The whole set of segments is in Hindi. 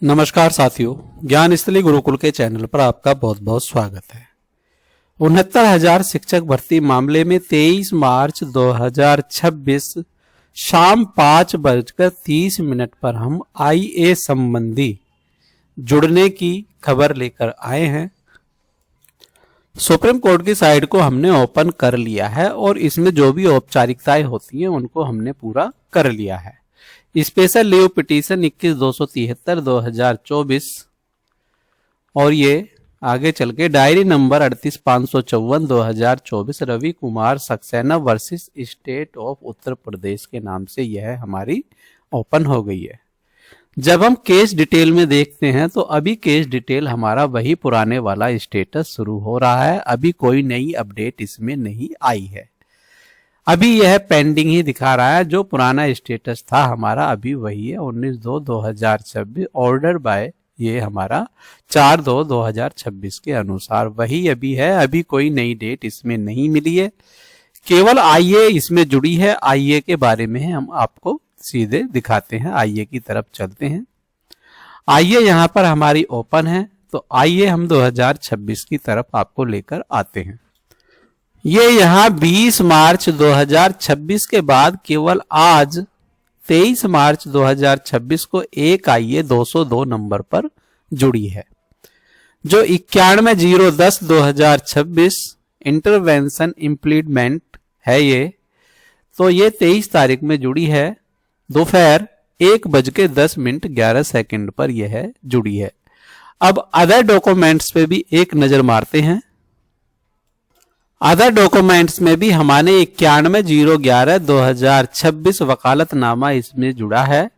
नमस्कार साथियों, ज्ञान स्थली गुरुकुल के चैनल पर आपका बहुत बहुत स्वागत है। 69,000 शिक्षक भर्ती मामले में 23 मार्च 2026 शाम 5:30 पर हम IA संबंधी जुड़ने की खबर लेकर आए हैं। सुप्रीम कोर्ट की साइट को हमने ओपन कर लिया है और इसमें जो भी औपचारिकताएं होती हैं उनको हमने पूरा कर लिया है। स्पेशल लीव पिटीशन 21,273/2024 और ये आगे चल के diary number 38,554/2024 Ravi Kumar Saxena versus state of Uttar Pradesh के नाम से यह हमारी ओपन हो गई है। जब हम केस डिटेल में देखते हैं तो अभी केस डिटेल हमारा वही पुराने वाला स्टेटस शुरू हो रहा है। अभी कोई नई अपडेट इसमें नहीं आई है। अभी यह पेंडिंग ही दिखा रहा है। जो पुराना स्टेटस था हमारा अभी वही है। 19/2/2026 ऑर्डर बाय ये हमारा 4/2/2026 के अनुसार वही अभी है। अभी कोई नई डेट इसमें नहीं मिली है। केवल IA इसमें जुड़ी है। IA के बारे में हम आपको सीधे दिखाते हैं। IA की तरफ चलते हैं। IA यहाँ पर हमारी ओपन है तो आइए हम 2026 की तरफ आपको लेकर आते हैं। ये यहाँ 20 मार्च 2026 के बाद केवल आज 23 मार्च 2026 को एक IA 202 नंबर पर जुड़ी है, जो 91/010/2026 इंटरवेंशन इम्प्लीमेंट है। ये तो ये 23 तारीख में जुड़ी है। दोपहर 1:10:11 पर यह जुड़ी है। अब अदर डॉक्यूमेंट्स पे भी एक नजर मारते हैं। अदर डॉक्यूमेंट्स में भी हमारे 91/011/2026 वकालतनामा इसमें जुड़ा है।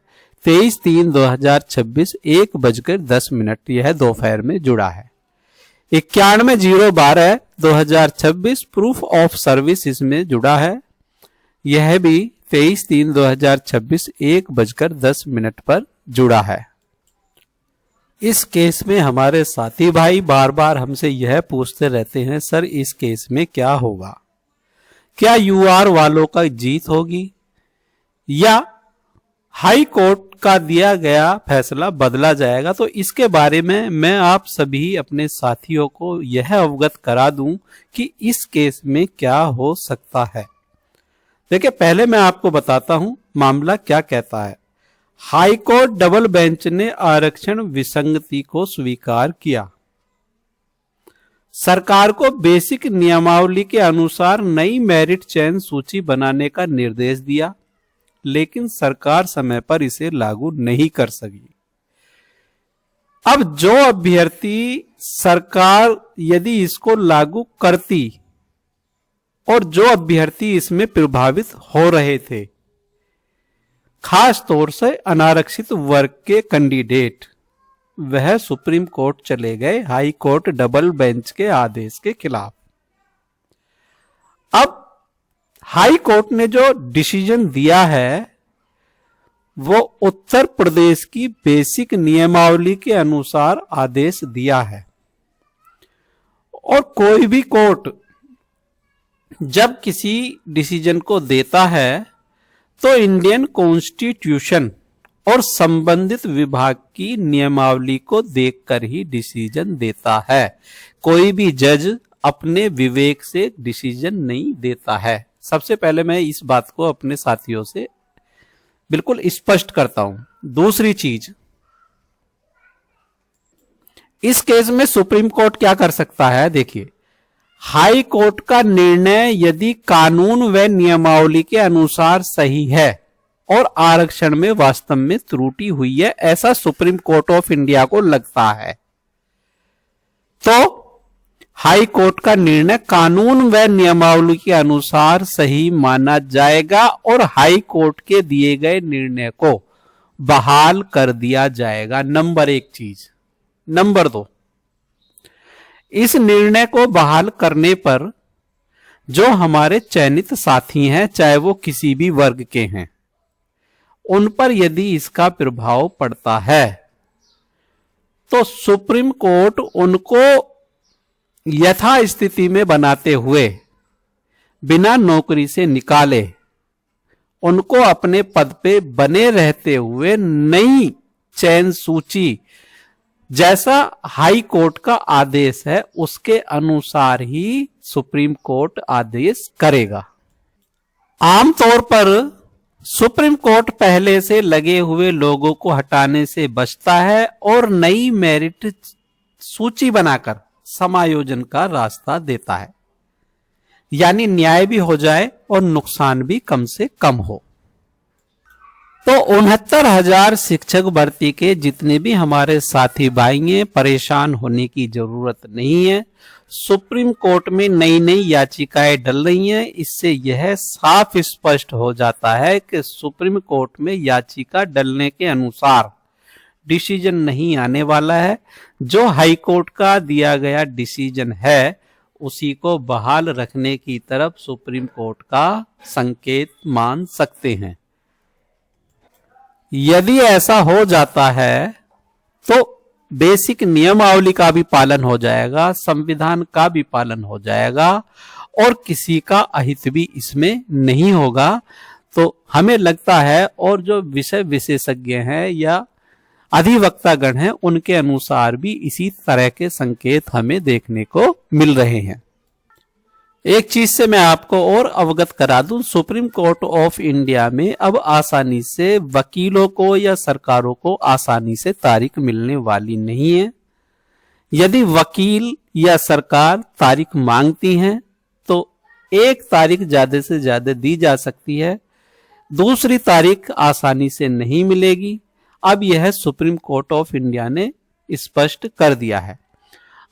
23/3/2026 1:10 यह दोपहर में जुड़ा है। 91/012/2026 प्रूफ ऑफ सर्विस इसमें जुड़ा है। यह भी 23/3/2026 1:10 पर जुड़ा है। इस केस में हमारे साथी भाई बार बार हमसे यह पूछते रहते हैं, सर इस केस में क्या होगा? क्या UR वालों का जीत होगी या हाई कोर्ट का दिया गया फैसला बदला जाएगा? तो इसके बारे में मैं आप सभी अपने साथियों को यह अवगत करा दूं कि इस केस में क्या हो सकता है। देखिए, पहले मैं आपको बताता हूं मामला क्या कहता है। हाई कोर्ट डबल बेंच ने आरक्षण विसंगति को स्वीकार किया। सरकार को बेसिक नियमावली के अनुसार नई मेरिट चयन सूची बनाने का निर्देश दिया, लेकिन सरकार समय पर इसे लागू नहीं कर सकी। अब जो अभ्यर्थी सरकार यदि इसको लागू करती और जो अभ्यर्थी इसमें प्रभावित हो रहे थे, खास तौर से अनारक्षित वर्ग के कैंडिडेट, वह सुप्रीम कोर्ट चले गए हाई कोर्ट डबल बेंच के आदेश के खिलाफ। अब हाई कोर्ट ने जो डिसीजन दिया है वो उत्तर प्रदेश की बेसिक नियमावली के अनुसार आदेश दिया है। और कोई भी कोर्ट जब किसी डिसीजन को देता है तो इंडियन कॉन्स्टिट्यूशन और संबंधित विभाग की नियमावली को देखकर ही डिसीजन देता है। कोई भी जज अपने विवेक से डिसीजन नहीं देता है। सबसे पहले मैं इस बात को अपने साथियों से बिल्कुल स्पष्ट करता हूं। दूसरी चीज, इस केस में सुप्रीम कोर्ट क्या कर सकता है? देखिए, हाई कोर्ट का निर्णय यदि कानून व नियमावली के अनुसार सही है और आरक्षण में वास्तव में त्रुटि हुई है, ऐसा सुप्रीम कोर्ट ऑफ इंडिया को लगता है, तो हाई कोर्ट का निर्णय कानून व नियमावली के अनुसार सही माना जाएगा और हाई कोर्ट के दिए गए निर्णय को बहाल कर दिया जाएगा। नंबर 1 चीज। नंबर 2, इस निर्णय को बहाल करने पर जो हमारे चयनित साथी हैं, चाहे वो किसी भी वर्ग के हैं, उन पर यदि इसका प्रभाव पड़ता है तो सुप्रीम कोर्ट उनको यथास्थिति में बनाते हुए बिना नौकरी से निकाले उनको अपने पद पे बने रहते हुए नई चयन सूची जैसा हाई कोर्ट का आदेश है उसके अनुसार ही सुप्रीम कोर्ट आदेश करेगा। आमतौर पर सुप्रीम कोर्ट पहले से लगे हुए लोगों को हटाने से बचता है और नई मेरिट सूची बनाकर समायोजन का रास्ता देता है, यानी न्याय भी हो जाए और नुकसान भी कम से कम हो। तो 69,000 शिक्षक भर्ती के जितने भी हमारे साथी भाई हैं, परेशान होने की जरूरत नहीं है। सुप्रीम कोर्ट में नई नई याचिकाएं डल रही हैं, इससे यह साफ स्पष्ट हो जाता है कि सुप्रीम कोर्ट में याचिका डलने के अनुसार डिसीजन नहीं आने वाला है। जो हाई कोर्ट का दिया गया डिसीजन है उसी को बहाल रखने की तरफ सुप्रीम कोर्ट का संकेत मान सकते हैं। यदि ऐसा हो जाता है तो बेसिक नियमावली का भी पालन हो जाएगा, संविधान का भी पालन हो जाएगा और किसी का अहित भी इसमें नहीं होगा। तो हमें लगता है, और जो विषय विशेषज्ञ हैं या अधिवक्तागण हैं उनके अनुसार भी इसी तरह के संकेत हमें देखने को मिल रहे हैं। एक चीज से मैं आपको और अवगत करा दूं, सुप्रीम कोर्ट ऑफ इंडिया में अब आसानी से वकीलों को या सरकारों को आसानी से तारीख मिलने वाली नहीं है। यदि वकील या सरकार तारीख मांगती हैं तो एक तारीख ज्यादा से ज्यादा दी जा सकती है, दूसरी तारीख आसानी से नहीं मिलेगी। अब यह सुप्रीम कोर्ट ऑफ इंडिया ने स्पष्ट कर दिया है।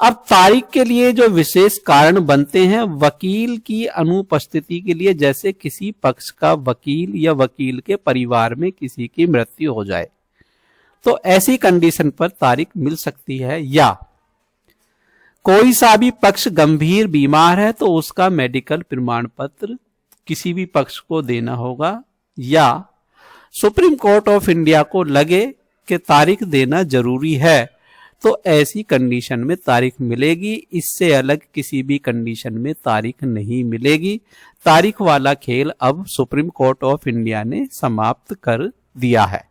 अब तारीख के लिए जो विशेष कारण बनते हैं वकील की अनुपस्थिति के लिए, जैसे किसी पक्ष का वकील या वकील के परिवार में किसी की मृत्यु हो जाए तो ऐसी कंडीशन पर तारीख मिल सकती है, या कोई सा भी पक्ष गंभीर बीमार है तो उसका मेडिकल प्रमाण पत्र किसी भी पक्ष को देना होगा, या सुप्रीम कोर्ट ऑफ इंडिया को लगे कि तारीख देना जरूरी है तो ऐसी कंडीशन में तारीख मिलेगी। इससे अलग किसी भी कंडीशन में तारीख नहीं मिलेगी। तारीख वाला खेल अब सुप्रीम कोर्ट ऑफ इंडिया ने समाप्त कर दिया है।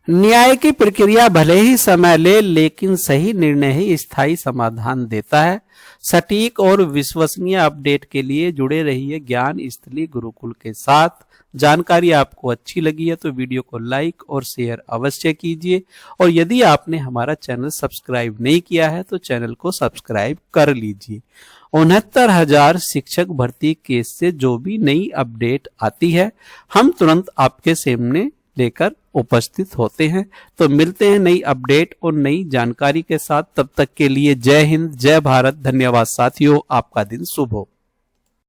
न्याय की प्रक्रिया भले ही समय ले, लेकिन सही निर्णय ही स्थायी समाधान देता है। सटीक और विश्वसनीय अपडेट के लिए जुड़े रहिए ज्ञान स्थली गुरुकुल के साथ। जानकारी आपको अच्छी लगी है तो वीडियो को लाइक और शेयर अवश्य कीजिए, और यदि आपने हमारा चैनल सब्सक्राइब नहीं किया है तो चैनल को सब्सक्राइब कर लीजिए। 69,000 शिक्षक भर्ती केस से जो भी नई अपडेट आती है हम तुरंत आपके सामने लेकर उपस्थित होते हैं। तो मिलते हैं नई अपडेट और नई जानकारी के साथ। तब तक के लिए जय हिंद, जय भारत, धन्यवाद साथियों, आपका दिन शुभ हो।